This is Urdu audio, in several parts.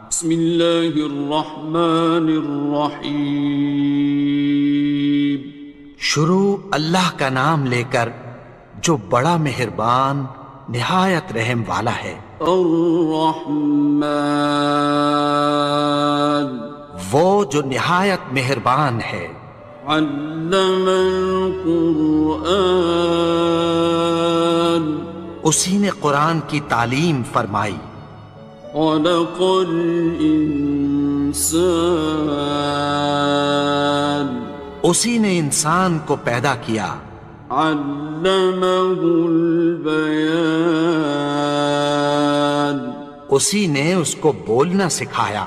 بسم اللہ الرحمن الرحیم۔ شروع اللہ کا نام لے کر جو بڑا مہربان نہایت رحم والا ہے۔ الرحمن، وہ جو نہایت مہربان ہے۔ علم القرآن، اسی نے قرآن کی تعلیم فرمائی۔ خلق الانسان، اسی نے انسان کو پیدا کیا۔ علمہ البیان، اسی نے اس کو بولنا سکھایا۔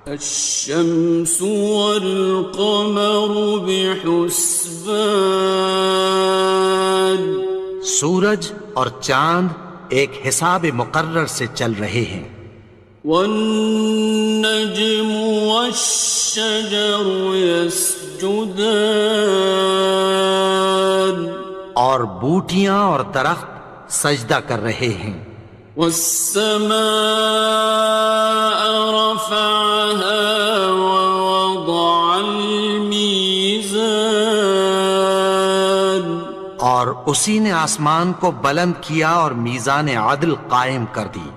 الشمس والقمر بحسبان، سورج اور چاند ایک حساب مقرر سے چل رہے ہیں۔ والنجم والشجر يسجدان، اور بوٹیاں اور درخت سجدہ کر رہے ہیں۔ والسماء رفعها ووضع الميزان، اور اسی نے آسمان کو بلند کیا اور میزان عدل قائم کر دی۔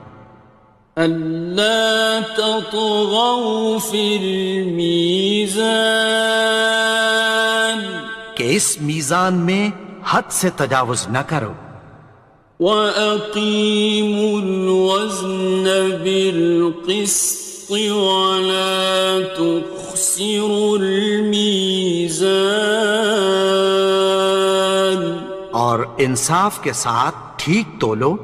ألا تطغوا في الميزان، کہ اس میزان میں حد سے تجاوز نہ کرو۔ وَأَقِيمُوا الْوَزْنَ بِالْقِسْطِ وَلَا تُخْسِرُوا الْمِيزَانَ، اور انصاف کے ساتھ ٹھیک تولو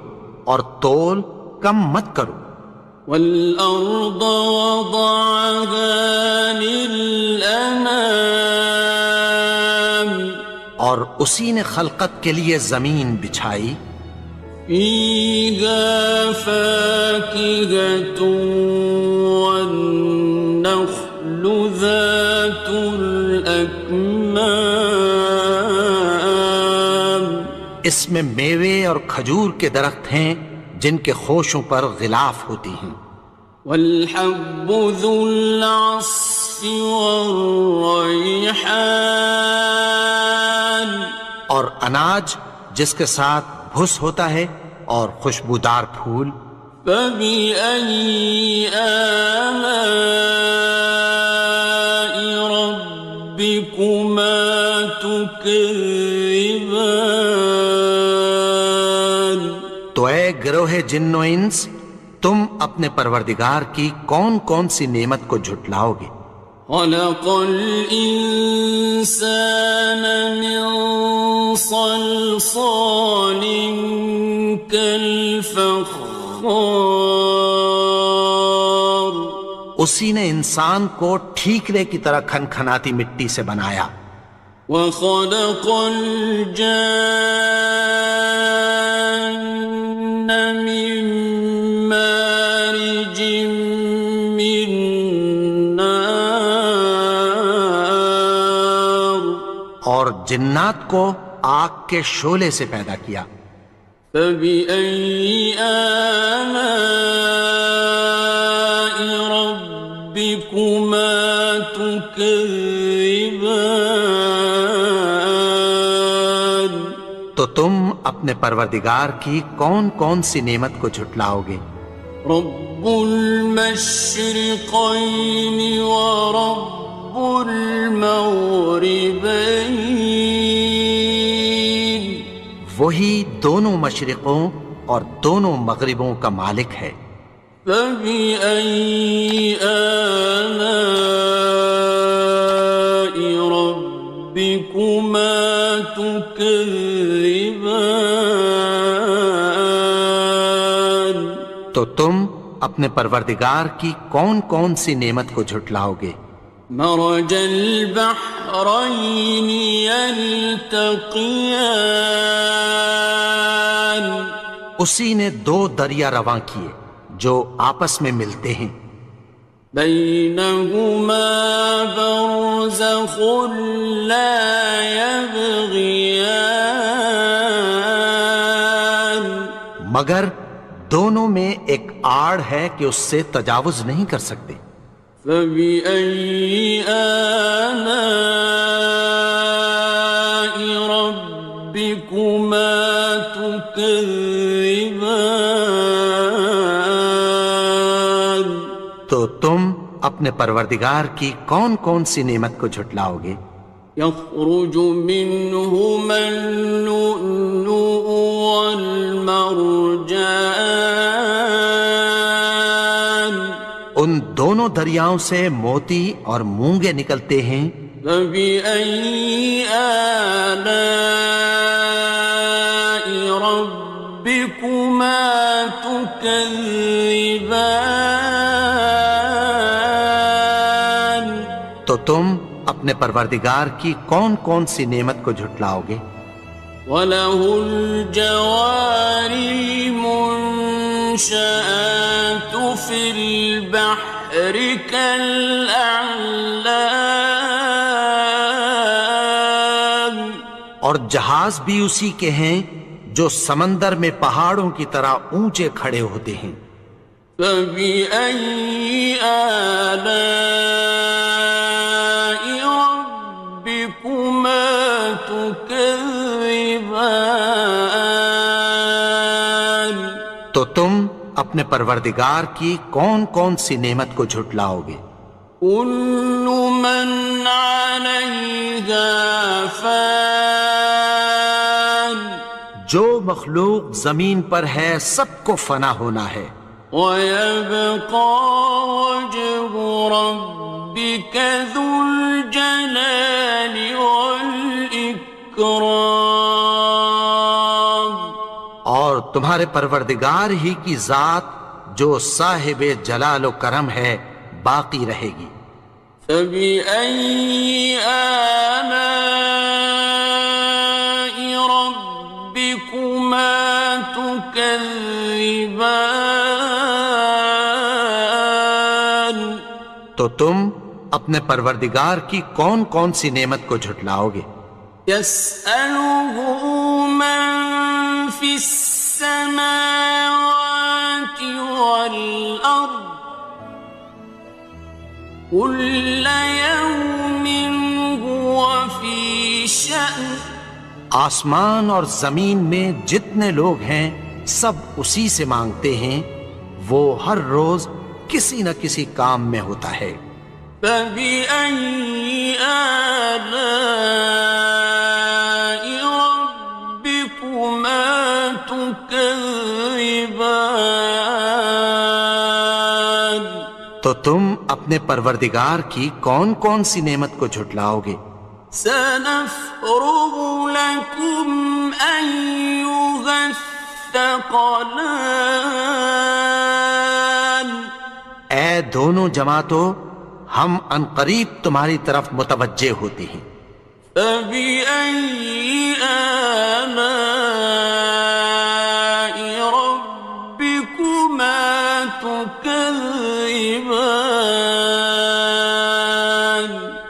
اور تول کم مت کرو۔ وَالْأَرْضَ وَضَعَهَا لِلْأَنَامِ، اور اسی نے خلقت کے لیے زمین بچھائی۔ فِيهَا فَاكِهَةٌ وَالنَّخْلُ ذَاتُ الْأَكْمَامِ، اس میں میوے اور کھجور کے درخت ہیں جن کے خوشوں پر غلاف ہوتی ہیں۔ وَالْحَبُّ ذُو الْعَصْفِ وَالرَّيْحَانِ، اور اناج جس کے ساتھ بھس ہوتا ہے اور خوشبودار پھول۔ فَبِأَيِّ آلَاءِ رَبِّكُمَا تُكَذِّبَانِ، تو اے گروہ جن و انس، تم اپنے پروردگار کی کون کون سی نعمت کو جھٹلاؤ گے؟ خَلَقَ الْإِنسَانَ مِنْ صَلْصَالٍ كَالْفَخَّارِ، اسی نے انسان کو ٹھیکرے کی طرح کھنکھناتی مٹی سے بنایا۔ وَخَلَقَ الْجَانَّ مِن مَّارِجٍ مِّن نَّارٍ، اور جنات کو آگ کے شعلے سے پیدا کیا۔ فَبِأَيِّ آلَاءِ رَبِّكُمَا تُكَذِّبَانِ، تو تم اپنے پروردگار کی کون کون سی نعمت کو جھٹلاؤ گے؟ رب المشرقين ورب المغربين، وہی دونوں مشرقوں اور دونوں مغربوں کا مالک ہے۔ فَبِأَيِّ آلَاءِ رَبِّكُمَا تُكَذِّبَانِ، تو تم اپنے پروردگار کی کون کون سی نعمت کو جھٹلاؤ گے؟ مرج البحرين يلتقيان، اسی نے دو دریا رواں کیے جو آپس میں ملتے ہیں۔ بينهما برزخ لا يبغيان، مگر دونوں میں ایک آڑ ہے کہ اس سے تجاوز نہیں کر سکتے۔ فبأي آلاء ربكما تكذبان؟ تو تم اپنے پروردگار کی کون کون سی نعمت کو جھٹلاؤ گے؟ يخرج منهما اللؤلؤ والمرجان ان دونوں دریاؤں سے موتی اور مونگے نکلتے ہیں۔ فبأي آلاء ربكما تكذبان؟ تو تم اپنے پروردگار کی کون کون سی نعمت کو جھٹلاؤ گے؟ وَلَهُ الْجَوَارِ الْمُنشَآتُ فِي الْبَحْرِ كَالْأَعْلَامِ، اور جہاز بھی اسی کے ہیں جو سمندر میں پہاڑوں کی طرح اونچے کھڑے ہوتے ہیں۔ فَبِأَيِّ آلَاءِ رَبِّكُمَا تُكَذِّبَانِ؟ تو تم اپنے پروردگار کی کون کون سی نعمت کو جھٹلاؤ گے؟ كُلُّ مَنْ عَلَيْهَا فَانٍ، جو مخلوق زمین پر ہے سب کو فنا ہونا ہے۔ وَيَبْقَى وَجْهُ رَبِّكَ ذُو الْجَلَالِ وَالْإِكْرَامِ، اور تمہارے پروردگار ہی کی ذات جو صاحب جلال و کرم ہے باقی رہے گی۔ فَبِأَيِّ آلَاءِ رَبِّكُمَا تُكَذِّبَانِ؟ تو تم اپنے پروردگار کی کون کون سی نعمت کو جھٹلاؤ گے؟ يَسْأَلُهُ مَن فِي السَّمَاوَاتِ وَالْأَرْضِ كُلَّ يَوْمٍ هُوَ فِي شَأْنٍ، آسمان اور زمین میں جتنے لوگ ہیں سب اسی سے مانگتے ہیں، وہ ہر روز کسی نہ کسی کام میں ہوتا ہے۔ فَبِأَيِّ آلَاءِ رَبِّكُمَا تُكَذِّبَانِ؟ تو تم اپنے پروردگار کی کون کون سی نعمت کو جھٹلاؤ گے؟ سَنَفْرُغُ لَكُمْ أَيُّهَ الثَّقَلَانِ، اے دونوں جماعتوں، ہم عنقریب تمہاری طرف متوجہ ہوتے ہیں۔ فَبِأَيِّ آلَاءِ رَبِّكُمَا تُكَذِّبَانِ؟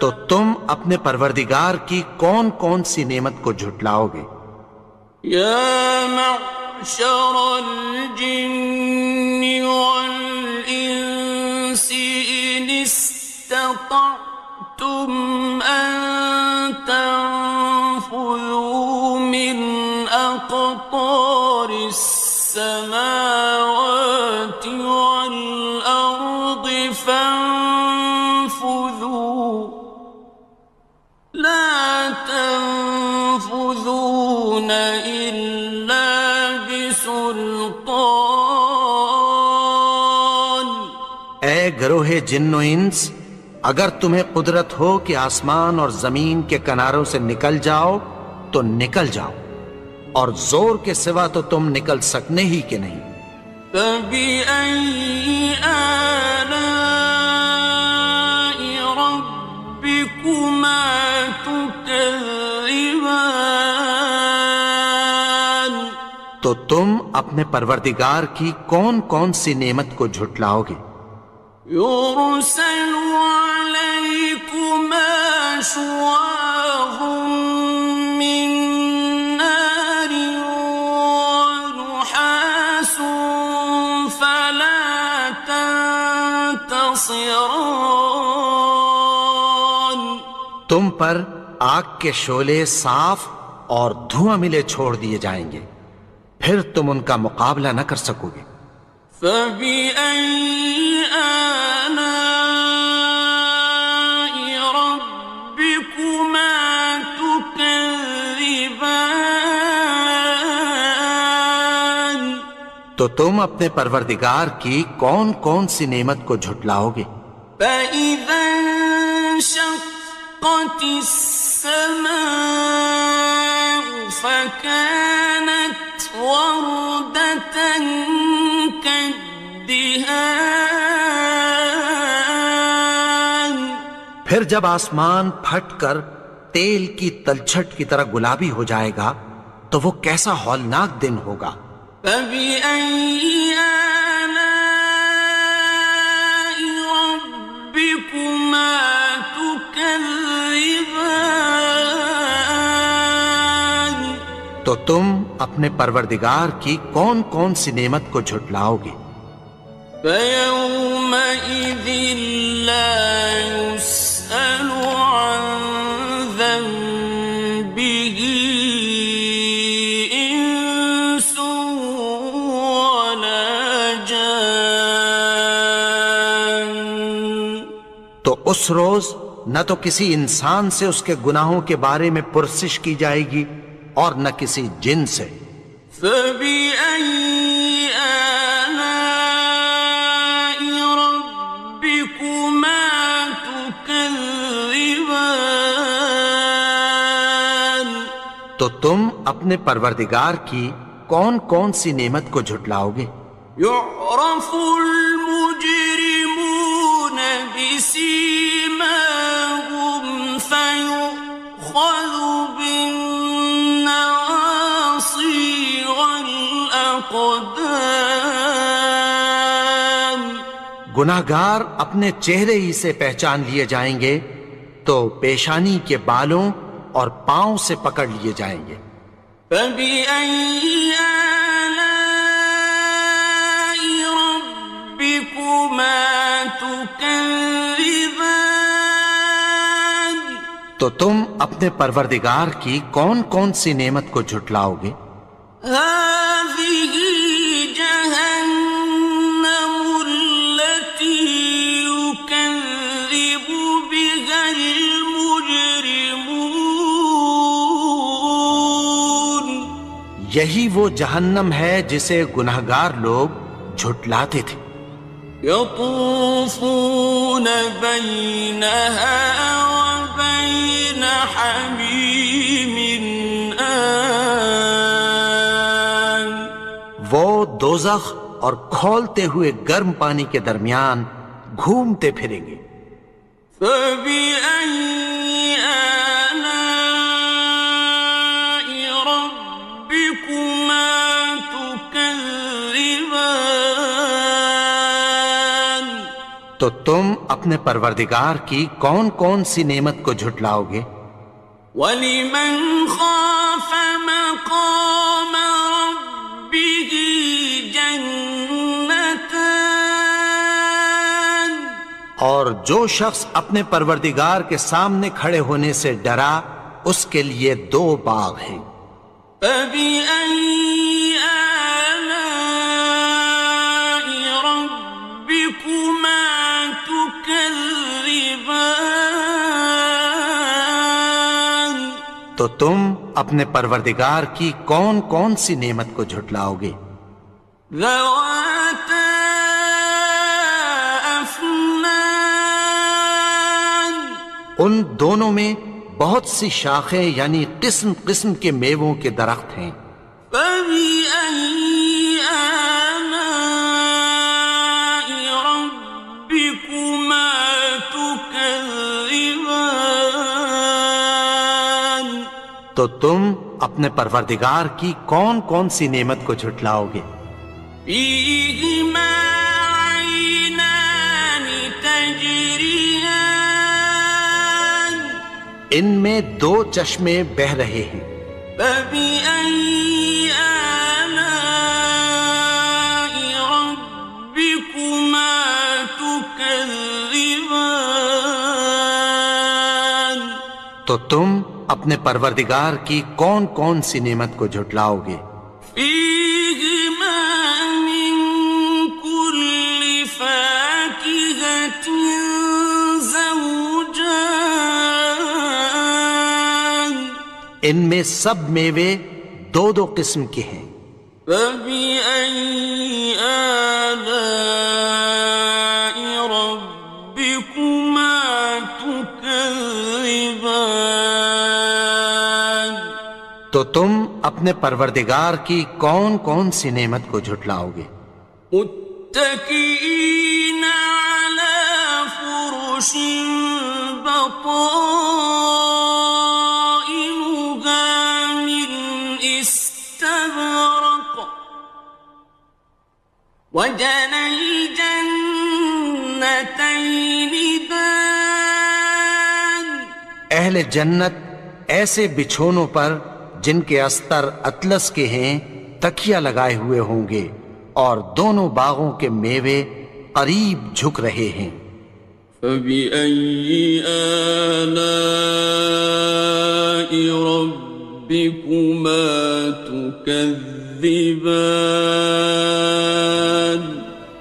تو تم اپنے پروردگار کی کون کون سی نعمت کو جھٹلاؤ گے؟ يَا مَعْشَرَ الْجِنِّ وَالْإِنسِ إِنِ اسْتَطَعْتُمْ أَن تَنفُذُوا مِنْ أَقْطَارِ السَّمَاوَاتِ وَالْأَرْضِ فَانفُذُوا، لَا تَنفُذُونَ إِلَّا بِسُلْطَانٍ۔ اے گروہ جن و انس، اگر تمہیں قدرت ہو کہ آسمان اور زمین کے کناروں سے نکل جاؤ تو نکل جاؤ، اور زور کے سوا تو تم نکل سکنے ہی کہ نہیں۔ فَبِأَيِّ آلَاءِ رَبِّكُمَا تُكَذِّبَانِ؟ تو تم اپنے پروردگار کی کون کون سی نعمت کو جھٹلاؤ گے؟ يُرْسَلُ عَلَيْكُمَا شُوَاظٌ مِّن نَّارٍ وَنُحَاسٌ خاصران. تم پر آگ کے شعلے صاف اور دھواں ملے چھوڑ دیے جائیں گے، پھر تم ان کا مقابلہ نہ کر سکو گے۔ فبأي آلاء ربكما تكذبان. تو تم اپنے پروردگار کی کون کون سی نعمت کو جھٹلاؤ گے؟ فإذا انشقت السماء فكانت وردة كالدهان. پھر جب آسمان پھٹ کر تیل کی تلچھٹ کی طرح گلابی ہو جائے گا تو وہ کیسا ہولناک دن ہوگا۔ فبأي آلاء ربكما تكذبان. تو تم اپنے پروردگار کی کون کون سی نعمت کو جھٹلاؤ گے؟ فيومئذ لا يسأل عن ذنبه إنس ولا جان. تو اس روز نہ تو کسی انسان سے اس کے گناہوں کے بارے میں پرسش کی جائے گی اور نہ کسی جن سے۔ فبأي آلاء ربكما تكذبان. تو تم اپنے پروردگار کی کون کون سی نعمت کو جھٹلاؤ گے؟ يعرف المجرمون بسيماهم فيؤخذ بالنواصي والأقدام. گناہگار اپنے چہرے ہی سے پہچان لیے جائیں گے تو پیشانی کے بالوں اور پاؤں سے پکڑ لیے جائیں گے۔ فبأي آلاء ربكما تكذبان. تو تم اپنے پروردگار کی کون کون سی نعمت کو جھٹلاؤ گے؟ هذه جهنم التي يكذب بها المجرمون. یہی وہ جہنم ہے جسے گناہگار لوگ جھٹلاتے تھے۔ يطوفون بينها وبين حميم آن. وہ دوزخ اور کھولتے ہوئے گرم پانی کے درمیان گھومتے پھریں گے۔ فبأي آلاء ربكما تكذبان. تو تم اپنے پروردگار کی کون کون سی نعمت کو جھٹلاؤ گے؟ وَلِمَنْ خَافَ مَقَامَ رَبِّهِ جَنَّتَانِ. اور جو شخص اپنے پروردگار کے سامنے کھڑے ہونے سے ڈرا اس کے لیے دو باغ ہیں۔ فَبِأَيِّ آلَاءِ رَبِّكُمَا تُكَذِّبَانِ. تو تم اپنے پروردگار کی کون کون سی نعمت کو جھٹلاؤ گے؟ ذَوَاتَا أَفْنَانٍ. ان دونوں میں بہت سی شاخیں یعنی قسم قسم کے میووں کے درخت ہیں۔ فَبِأَيِّ آلَاءِ رَبِّكُمَا تُكَذِّبَانِ. تو تم اپنے پروردگار کی کون کون سی نعمت کو جھٹلاؤ گے؟ فِيهِمَا عَيْنَانِ تَجْرِيَانِ. ان میں دو چشمے بہہ رہے ہیں۔ فَبِأَيِّ آلَاءِ رَبِّكُمَا تُكَذِّبَانِ. تكذبان تو تم اپنے پروردگار کی کون کون سی نعمت کو جھٹلاؤ گے؟ فيهما من كل فاكهة زوجان ان میں سب میوے دو دو قسم کے ہیں۔ فبأي آلاء ربكما تكذبان تو تم اپنے پروردگار کی کون کون سی نعمت کو جھٹلاؤ گے؟ متكئين على فرش بطائنها من استبرق وجنى الجنتين دان اہل جنت ایسے بچھونوں پر جن کے استر اطلس کے ہیں تکیہ لگائے ہوئے ہوں گے، اور دونوں باغوں کے میوے قریب جھک رہے ہیں۔ فبأي آلاء ربكما تكذبان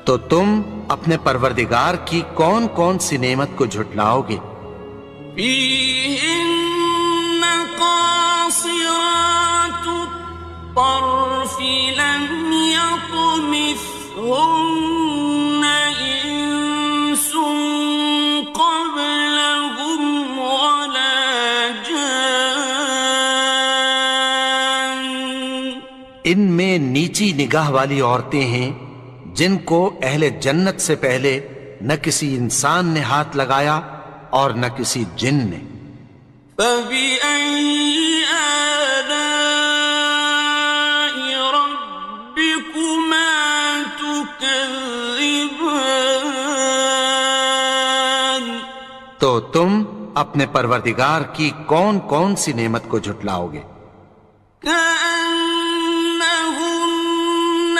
تو تم اپنے پروردگار کی کون کون سی نعمت کو جھٹلاؤ گے؟ فيهن قاصرات الطرف لم يطمثهن إنس قبلهم ولا جان ان میں نیچی نگاہ والی عورتیں ہیں جن کو اہل جنت سے پہلے نہ کسی انسان نے ہاتھ لگایا اور نہ کسی جن نے۔ فبأي آلاء ربكما تكذبان تو تم اپنے پروردگار کی کون کون سی نعمت کو جھٹلاؤ گے؟ كأنهن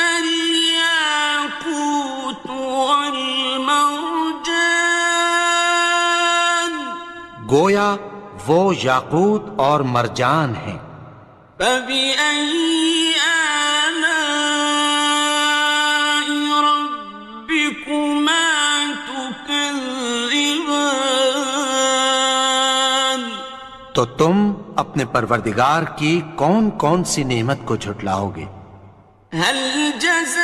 الياقوت والمرجان گویا وہ یاقوت اور مرجان ہیں۔ فبأي آلاء ربكما تكذبان تو تم اپنے پروردگار کی کون کون سی نعمت کو جھٹلاؤ گے؟ هل جزاء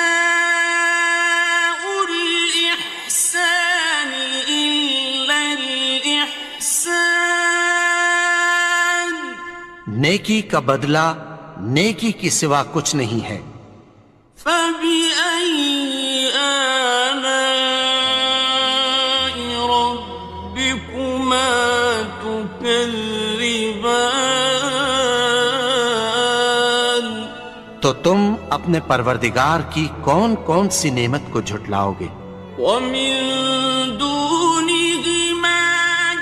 الإحسان إلا الإحسان نیکی کا بدلہ نیکی کی سوا کچھ نہیں ہے۔ فبأي آلاء ربكما تكذبان تو تم اپنے پروردگار کی کون کون سی نعمت کو جھٹلاؤ گے؟ ومن دونهما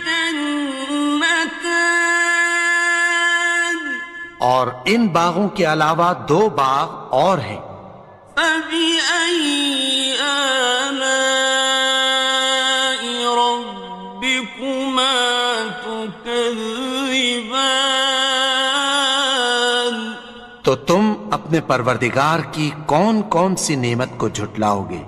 جنتان اور ان باغوں کے علاوہ دو باغ اور ہیں۔ فبأي آلاء ربكما تكذبان تو تم اپنے پروردگار کی کون کون سی نعمت کو جھٹلاؤ گے؟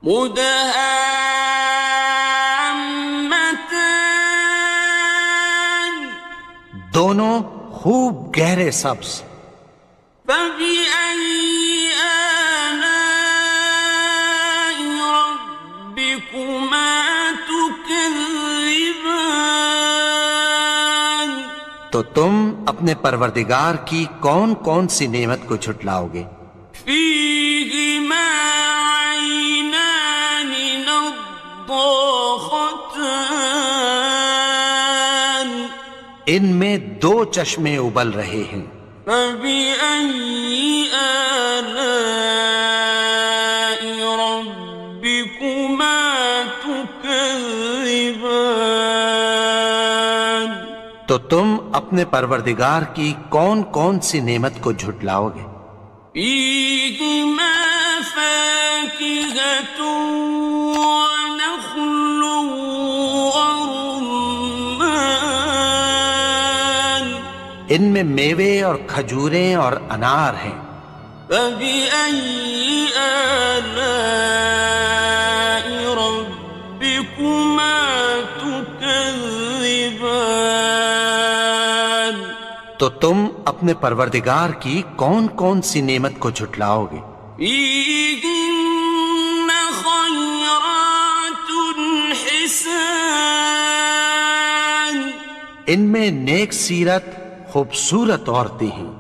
مدهامتان دونوں خوب گہرے سبز۔ فبأي آلاء ربكما تكذبان تو تم اپنے پروردگار کی کون کون سی نعمت کو جھٹلاؤ گے؟ فيهما عينان نضاختان ان میں دو چشمے ابل رہے ہیں۔ فبأي آلاء ربكما تكذبان تو تم اپنے پروردگار کی کون کون سی نعمت کو جھٹلاؤ گے؟ فيهما فاكهة ونخل ان میں میوے اور کھجوریں اور انار ہیں۔ فبأي آلاء ربكما تكذبان؟ تو تم اپنے پروردگار کی کون کون سی نعمت کو جھٹلاؤ گے؟ فيهن خيرات حسان، ان میں نیک سیرت خوبصورت عورتیں ہیں۔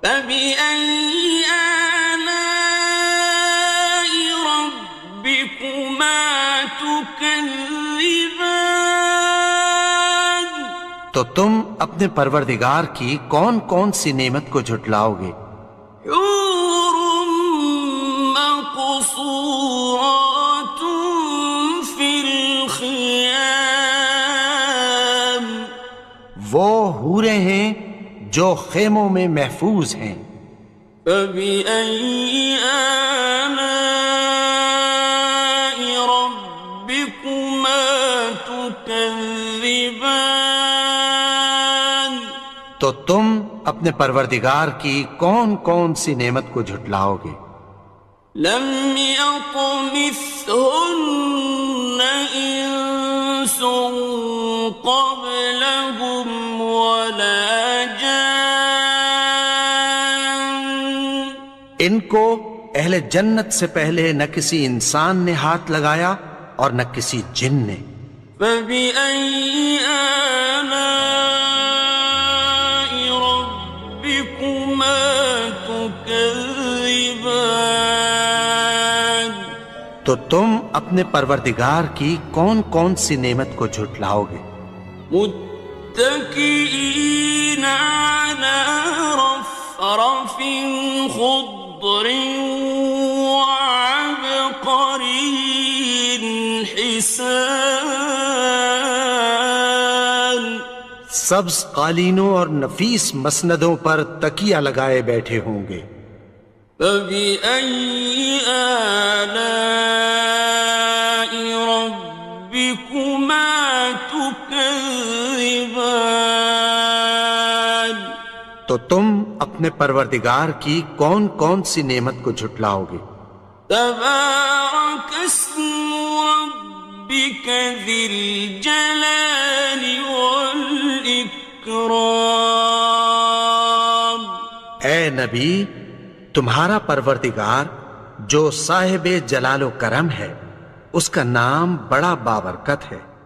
فبأي آلاء ربكما تكذبان؟ تو تم اپنے پروردگار کی کون کون سی نعمت کو جھٹلاؤ گے؟ حور مقصورات في الخيام، وہ حوریں ہیں جو خیموں میں محفوظ ہیں۔ فبأي آلاء ربكما تكذبان؟ تو تم اپنے پروردگار کی کون کون سی نعمت کو جھٹلاؤ گے؟ لم يطمثهن إنس قبلهم ولا جان، ان کو اہل جنت سے پہلے نہ کسی انسان نے ہاتھ لگایا اور نہ کسی جن نے۔ فبأي آلاء ربكما تكذبان؟ تو تم اپنے پروردگار کی کون کون سی نعمت کو جھٹلاؤ گے؟ متكئين على رفرف خضر وعبقري حسان، سبز قالینوں اور نفیس مسندوں پر تکیہ لگائے بیٹھے ہوں گے۔ فبأي آلاء ربكما تكذبان؟ تو تم اپنے پروردگار کی کون کون سی نعمت کو جھٹلاؤ گے؟ تبارك اسم ربك ذي الجلال والإكرام۔ اے نبی، تمہارا پروردگار جو صاحب جلال و کرم ہے، اس کا نام بڑا بابرکت ہے۔